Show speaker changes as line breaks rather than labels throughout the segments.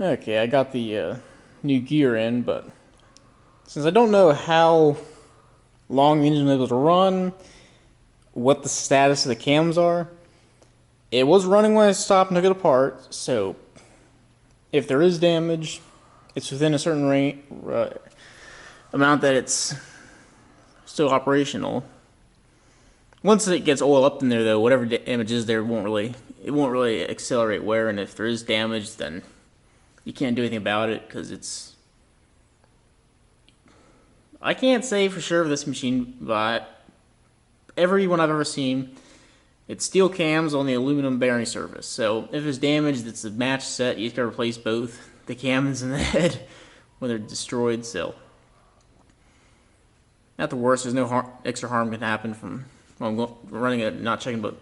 Okay, I got the new gear in, but since I don't know how long the engine is able to run, what the status of the cams are, it was running when I stopped and took it apart, so if there is damage, it's within a certain amount that it's still operational. Once it gets oil up in there, though, whatever damage is there won't really accelerate wear, and if there is damage, then you can't do anything about it because it's. I can't say for sure of this machine, but every one I've ever seen, it's steel cams on the aluminum bearing surface. So if there's damage, that's a match set. You just gotta replace both the cams and the head when they're destroyed. So at the worst, there's no extra harm can happen from running it, not checking. But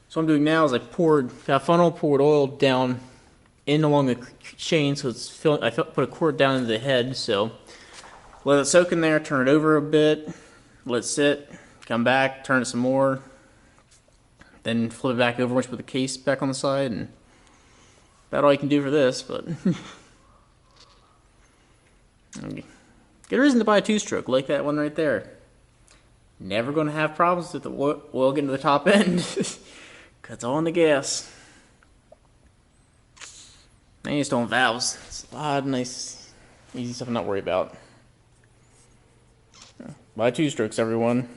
so what I'm doing now is poured oil down in along the chain, so it's filling. I put a cord down into the head, so let it soak in there. Turn it over a bit, let it sit. Come back, turn it some more, then flip it back over once you put the case back on the side, and about all you can do for this. But good reason to buy a two-stroke like that one right there. Never going to have problems with the oil getting to the top end, because it's all in the gas. And you just don't valves. It's a lot of nice, easy stuff to not worry about. Buy two strokes, everyone.